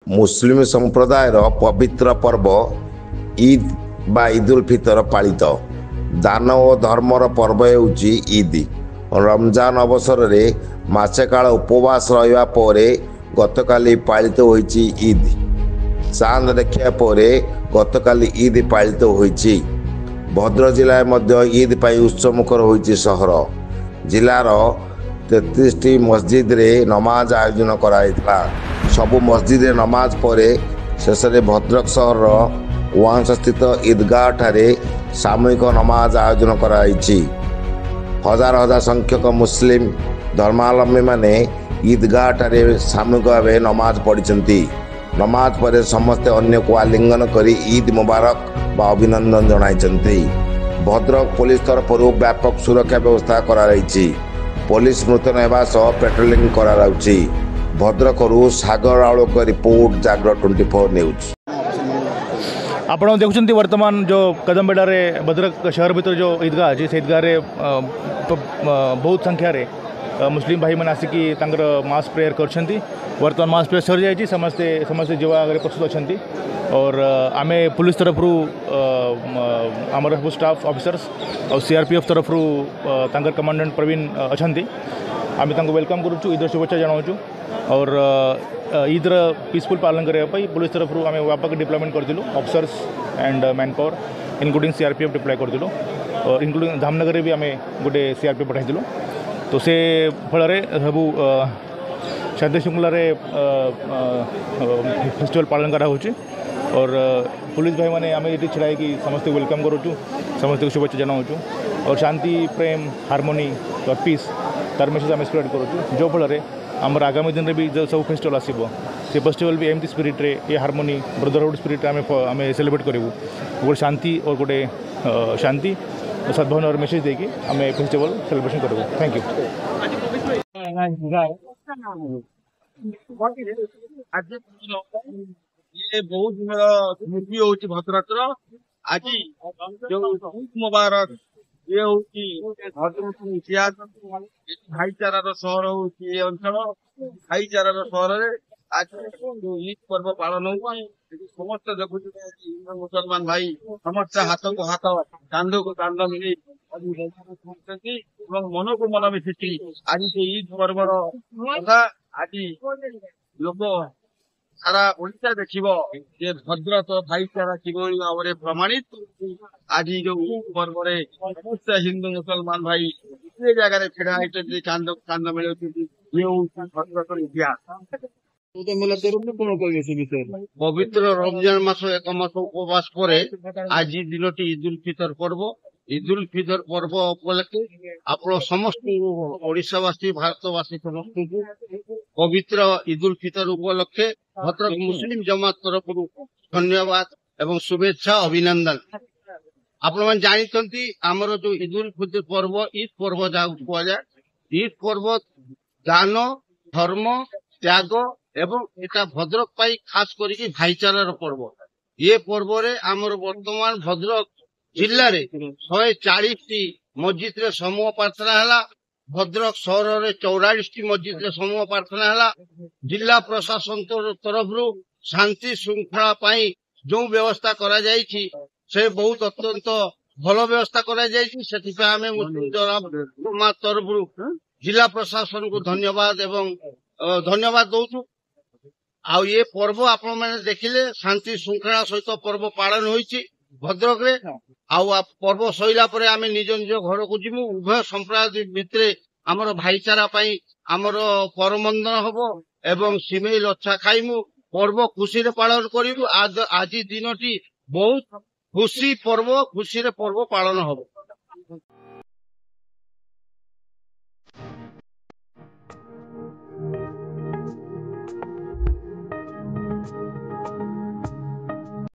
मुस्लिम संप्रदायर पवित्र पर्व ईद बा ईद उल फितर पालित दान और धर्मर पर्व होउची ईद। रमजान अवसर रे मासे काल उपवास रहिबा परे गतकाली पालित होईची ईद। चांद देखिया परे गतकाली ईद पालित होईची। भद्रक जिला मध्य ईद पाई उत्सवमुखर होईची सहर। जिलार 33टी मस्जिद रे नमाज आयोजन कराइथला। सबु मस्जिद रे नमाज परे शेष रे भद्रक सहर वांस स्थित ईदगाह ठारे सामूहिक नमाज आयोजन कराइछि। हजार हजार संख्यक मुस्लिम धर्मावलंबी माने ईदगाह ठारे सामूहिक भाव नमाज पढ़िछन्ति। नमाज परे समस्ते अन्य को आलिंगन करी ईद मुबारक बा अभिनंदन जणाइछन्ति। भद्रक पुलिस तरफरु व्यापक सुरक्षा व्यवस्था करा रहिछि। पुलिस मुतयन हेबा सह पेट्रोलिंग करा राउछि। भद्रकरू सागर राउळक रिपोर्ट जागर 24 न्यूज। आप देखुं वर्तमान जो कदमबेड़ा रे भद्रक शहर भीतर जो ईदगाह अच्छी से ईदगाह रे बहुत संख्या रे मुस्लिम भाई मैंने आसिकी मास प्रेयर कर वर्तमान मास प्रेयर सरी जाइए। समस्ते समस्ते जीवा प्रस्तुत अच्छा और आम पुलिस तरफ आमर सब स्टाफ ऑफिसर्स और सीआरपीएफ तरफ कमांडेंट प्रवीण अच्छा आम वेलकम करुचु। ईदर शुभेच्छा जनाऊँ और ईदर पीसफुल पालन करने पुलिस तरफ आम व्यापक डिप्लॉयमेंट करूँ। Officers and man power including CRPF deploy करूँ और इनक्लूडिंग धामनगर भी आम गोटे सीआरपीएफ पठाइलु। तो से फल सबू शांति श्रृंखला फेस्टिवल पालन करा होची और पुलिस भाई माने आम ये छिड़ा कि समस्त वेलकम करूँ। समस्त को शुभेच्छा जनाऊँ और शांति प्रेम हार्मोनी और पीस तार मेसेज आम स्प्रेड करूँ। जो फल आमर आगामी दिन में भी जो सब फेस्टिवल आसो से फेस्टिवल भी एमती स्पिरिट रे ये हार्मोनी ब्रदरहुड स्पिरिट आम सेलिब्रेट करूँ। गोटे शांति और गोटे शांति सद्भावना और मेसेज देकी आम फेस्टिवल सेलिब्रेशन करूँ। Thank you. ये बहुत स्मृति होची भद्रकर आज जो मुबारक ये होची भद्रक इतिहास भाईचारार सहर होची ये अंचल भाईचारार सहर रे आज जो ईद पर्व पालन हो समस्त देखु हिंदू मुसलमान भाई समस्त हाथ को हाथ कांध को कांध मिली मन को मन मिशी आज से ईद पर्व कथा आज लोक सारा ओडिशा देखिबो जे भद्रक भाईचारा किभଳି भाବରେ प्रमाणित। आज जो पर्व रे समस्त हिंदू मुसलमान भाई एक जगह छिड़ा होती कांद कांद मिले भद्रक इतिहास। पवित्र रमजान मास एक मास उपवास पर आज दिनटी ईद उल फितर पर्व। ईद उल फितर पर्व उपलक्षे आप समस्त ओडिशावासी भारतवासी समस्त पवित्र ईद उल फितर उपलक्षे भद्रक मुस्लिम जमात तरफ धन्यवाद एवं शुभेच्छा अभिनंदन। आपण जानते आमर जो ईद उल फितर पर्व ईद पर्व जहाँ कहुए ईद पर्व दान धर्म त्याग एवं एटा भद्रक पाई खास करके भाईचारार पर्व। ये पर्व रे आमर वर्तमान भद्रक जिल्ला रे 140टी मस्जिद रे समूह प्रार्थना है। भद्रक सहर रे 44टी मस्जिद रे समूह प्रार्थना है। जिला प्रशासन तरफ शांति श्रृंखला पाई जो व्यवस्था करा जायछि से बहुत अत्यंत भल व्यवस्था करा जायछि। सेति आम मुस्लिम जमात तरफ जिला प्रशासन को धन्यवाद एवं धन्यवाद दौचु। आ ये पर्व आपण मैंने देखिले शांति श्रृंखला सहित पर्व पालन होइछि भद्रक रे। आ पर्व सइला परे आमे निज निज घर को जिमु। उभय संप्रदाय भितरे आमर भाईचारा पाई आमर परमंदन हबो एवं सिमेई लच्छा खाइमु। पर्व खुशी रे पालन करिबु। आज दिनटी बहुत खुशी पर्व खुशी रे पर्व पालन हबो।